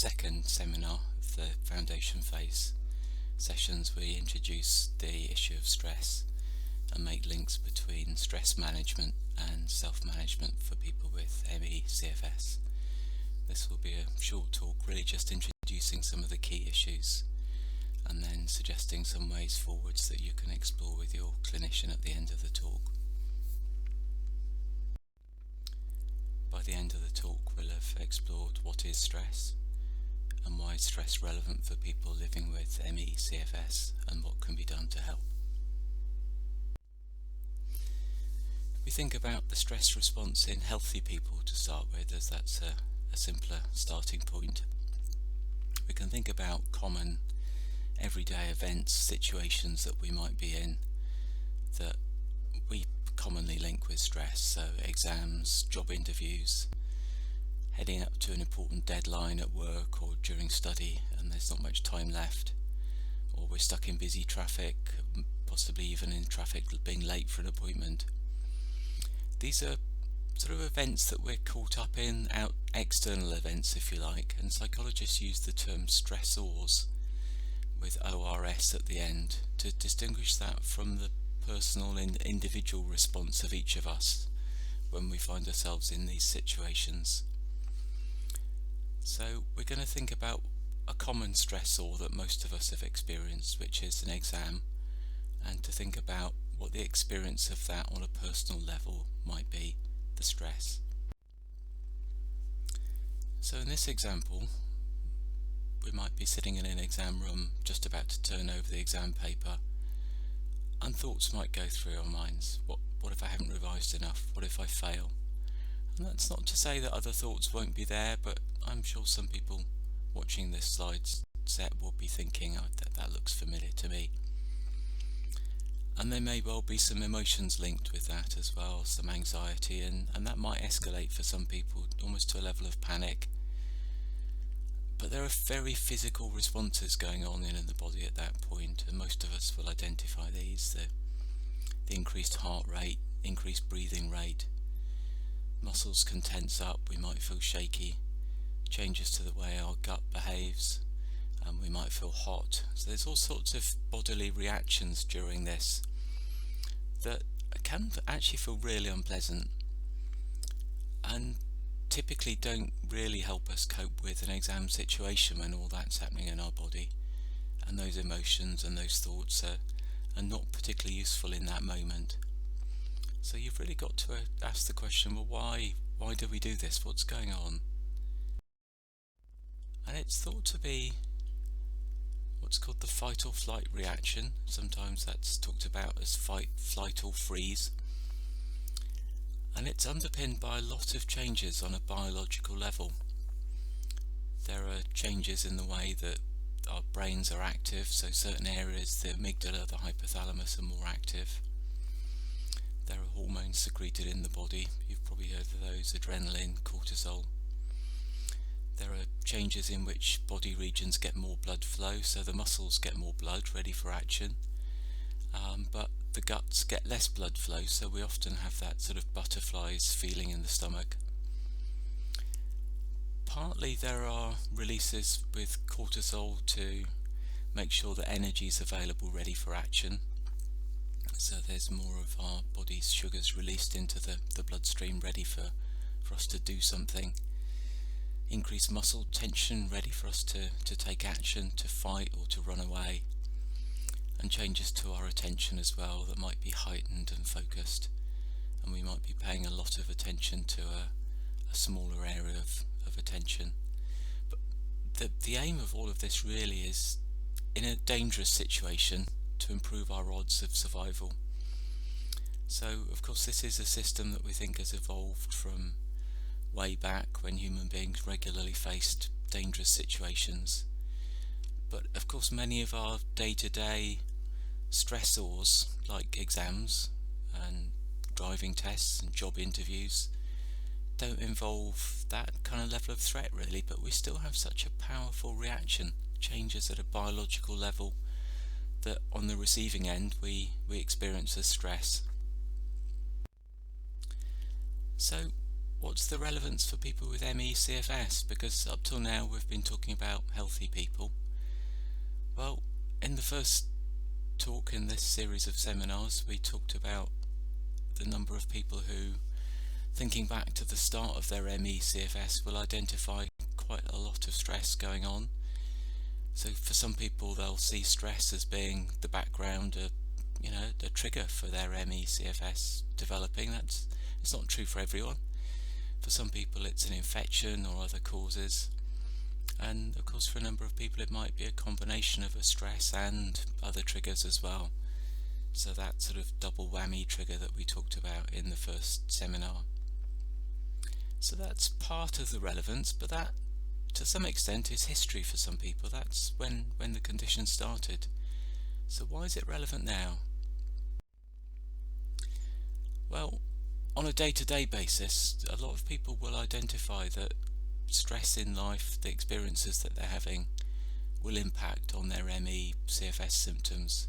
second seminar of the foundation phase sessions, we introduce the issue of stress and make links between stress management and self-management for people with ME CFS. This will be a short talk, really just introducing some of the key issues and then suggesting some ways forwards that you can explore with your clinician at the end of the talk. By the end of the talk, we'll have explored what is stress and why is stress relevant for people living with ME CFS and what can be done to help. If we think about the stress response in healthy people to start with, as that's a simpler starting point, we can think about common everyday events, situations that we might be in that we commonly link with stress. So exams, job interviews, heading up to an important deadline at work or during study and there's not much time left, or we're stuck in busy traffic, possibly even in traffic being late for an appointment. These are sort of events that we're caught up in, external events if you like, and psychologists use the term stressors with ORS at the end to distinguish that from the personal and individual response of each of us when we find ourselves in these situations. So we're going to think about a common stressor that most of us have experienced, which is an exam, and to think about what the experience of that on a personal level might be, the stress. So in this example, we might be sitting in an exam room just about to turn over the exam paper, and thoughts might go through our minds. What if I haven't revised enough? What if I fail? And that's not to say that other thoughts won't be there, but I'm sure some people watching this slide set will be thinking, oh, that looks familiar to me. And there may well be some emotions linked with that as well, some anxiety, and that might escalate for some people almost to a level of panic. But there are very physical responses going on in the body at that point, and most of us will identify these. The increased heart rate, increased breathing rate, muscles can tense up, we might feel shaky, changes to the way our gut behaves, and we might feel hot. So there's all sorts of bodily reactions during this that can actually feel really unpleasant and typically don't really help us cope with an exam situation when all that's happening in our body, and those emotions and those thoughts are not particularly useful in that moment. So you've really got to ask the question, well, why do we do this? What's going on? And it's thought to be what's called the fight or flight reaction. Sometimes that's talked about as fight, flight or freeze. And it's underpinned by a lot of changes on a biological level. There are changes in the way that our brains are active, so certain areas, the amygdala, the hypothalamus, are more active. There are hormones secreted in the body, you've probably heard of those, adrenaline, cortisol. There are changes in which body regions get more blood flow, so the muscles get more blood ready for action, but the guts get less blood flow, so we often have that sort of butterflies feeling in the stomach. Partly there are releases with cortisol to make sure that energy is available ready for action, so there's more of our body's sugars released into the bloodstream ready for us to do something. Increased muscle tension ready for us to take action, to fight or to run away. And changes to our attention as well that might be heightened and focused, and we might be paying a lot of attention to a smaller area of attention. But the aim of all of this really is, in a dangerous situation, to improve our odds of survival. So of course this is a system that we think has evolved from way back when human beings regularly faced dangerous situations. But of course many of our day-to-day stressors, like exams and driving tests and job interviews, don't involve that kind of level of threat really, but we still have such a powerful reaction, changes at a biological level, that on the receiving end we experience as stress. So what's the relevance for people with ME/CFS? Because up till now we've been talking about healthy people. Well, in the first talk in this series of seminars, we talked about the number of people who, thinking back to the start of their ME/CFS, will identify quite a lot of stress going on. So for some people, they'll see stress as being the background, a trigger for their ME/CFS developing. It's not true for everyone. For some people, it's an infection or other causes. And of course, for a number of people, it might be a combination of a stress and other triggers as well. So that sort of double whammy trigger that we talked about in the first seminar. So that's part of the relevance, but that to some extent is history for some people. That's when the condition started. So why is it relevant now? Well, on a day-to-day basis, a lot of people will identify that stress in life, the experiences that they're having, will impact on their ME/CFS symptoms.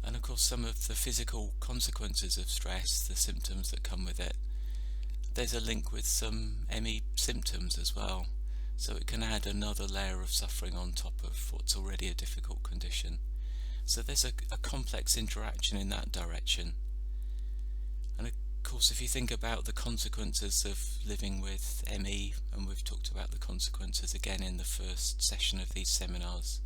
And of course, some of the physical consequences of stress, the symptoms that come with it, there's a link with some ME symptoms as well. So it can add another layer of suffering on top of what's already a difficult condition. So there's a complex interaction in that direction. And of course, if you think about the consequences of living with ME, and we've talked about the consequences again in the first session of these seminars,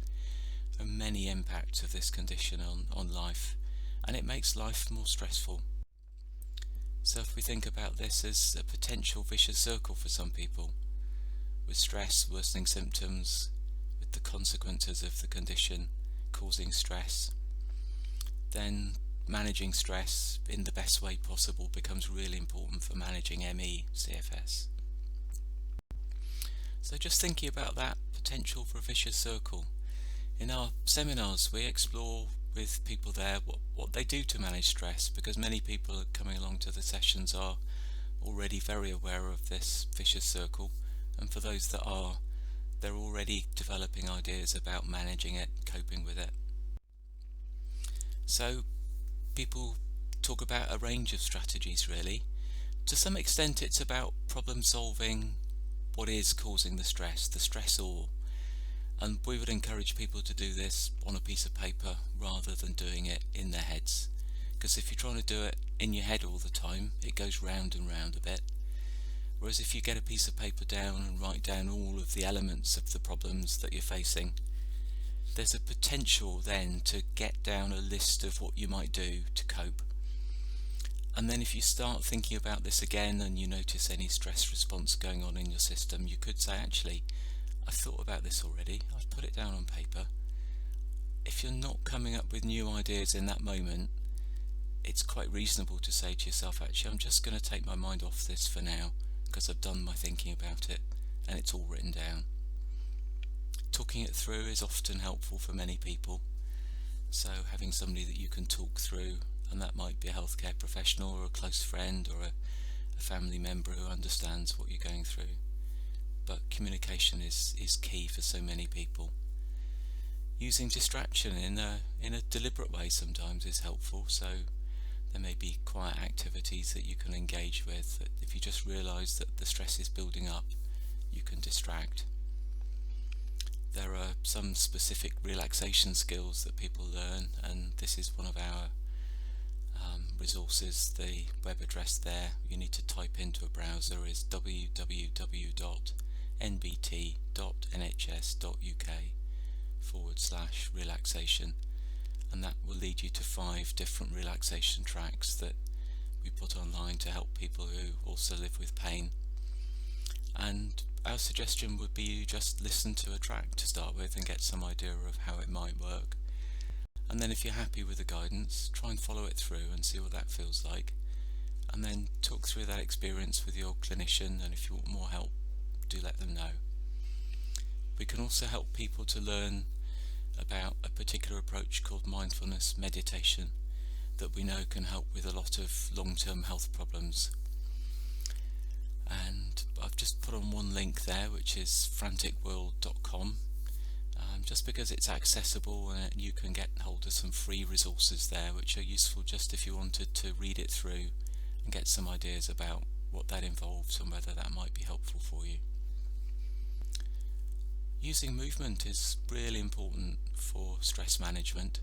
there are many impacts of this condition on life, and it makes life more stressful. So if we think about this as a potential vicious circle for some people, with stress, worsening symptoms, with the consequences of the condition causing stress, then managing stress in the best way possible becomes really important for managing ME/CFS. So just thinking about that potential for a vicious circle, in our seminars we explore with people there what they do to manage stress, because many people coming along to the sessions are already very aware of this vicious circle, and for those that are, they're already developing ideas about managing it, coping with it. So people talk about a range of strategies really. To some extent it's about problem solving what is causing the stressor, and we would encourage people to do this on a piece of paper rather than doing it in their heads, because if you're trying to do it in your head all the time, it goes round and round a bit. Whereas if you get a piece of paper down and write down all of the elements of the problems that you're facing, there's a potential then to get down a list of what you might do to cope. And then if you start thinking about this again and you notice any stress response going on in your system, you could say, actually, I've thought about this already, I've put it down on paper. If you're not coming up with new ideas in that moment, it's quite reasonable to say to yourself, actually, I'm just going to take my mind off this for now, because I've done my thinking about it and it's all written down. Talking it through is often helpful for many people, so having somebody that you can talk through, and that might be a healthcare professional or a close friend or a family member who understands what you're going through. But communication is key for so many people. Using distraction in a deliberate way sometimes is helpful, so there may be quiet activities that you can engage with, that if you just realise that the stress is building up, you can distract. There are some specific relaxation skills that people learn, and this is one of our resources. The web address there you need to type into a browser is www.nbt.nhs.uk/relaxation, and that will lead you to 5 different relaxation tracks that we put online to help people who also live with pain. And our suggestion would be you just listen to a track to start with and get some idea of how it might work. And then if you're happy with the guidance, try and follow it through and see what that feels like. And then talk through that experience with your clinician, and if you want more help, do let them know. We can also help people to learn about a particular approach called mindfulness meditation that we know can help with a lot of long-term health problems. And I've just put on one link there, which is franticworld.com, just because it's accessible and you can get hold of some free resources there which are useful just if you wanted to read it through and get some ideas about what that involves and whether that might be helpful for you. Using movement is really important for stress management,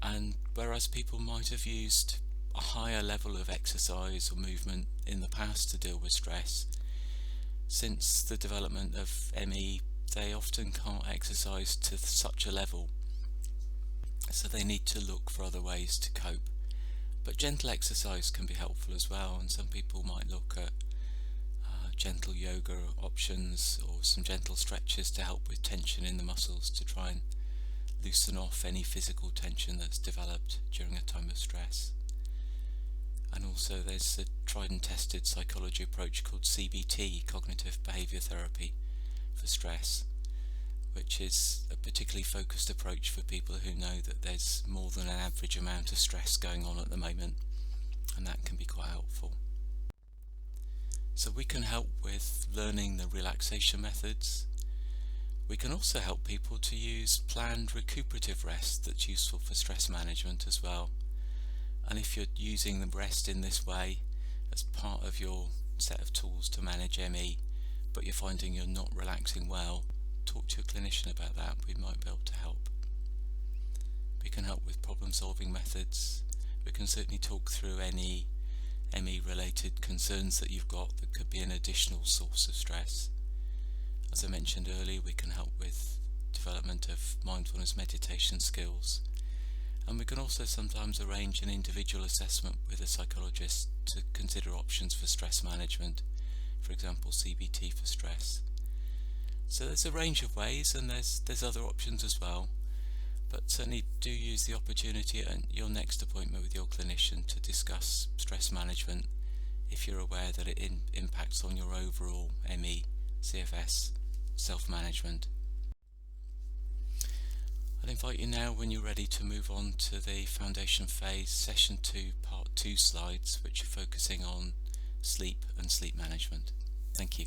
and whereas people might have used a higher level of exercise or movement in the past to deal with stress, since the development of ME they often can't exercise to such a level, so they need to look for other ways to cope. But gentle exercise can be helpful as well, and some people might look at gentle yoga options or some gentle stretches to help with tension in the muscles to try and loosen off any physical tension that's developed during a time of stress. And also there's a tried and tested psychology approach called CBT, cognitive behaviour therapy, for stress, which is a particularly focused approach for people who know that there's more than an average amount of stress going on at the moment, and that can be quite helpful. So we can help with learning the relaxation methods. We can also help people to use planned recuperative rest that's useful for stress management as well. And if you're using the rest in this way as part of your set of tools to manage ME, but you're finding you're not relaxing well, talk to your clinician about that. We might be able to help. We can help with problem-solving methods. We can certainly talk through any ME-related concerns that you've got that could be an additional source of stress. As I mentioned earlier, we can help with development of mindfulness meditation skills, and we can also sometimes arrange an individual assessment with a psychologist to consider options for stress management, for example CBT for stress. So there's a range of ways, and there's other options as well, but certainly do use the opportunity at your next appointment with your clinician to discuss stress management if you're aware that it impacts on your overall ME, CFS, self-management. I'll invite you now, when you're ready, to move on to the foundation phase session 2 part 2 slides, which are focusing on sleep and sleep management. Thank you.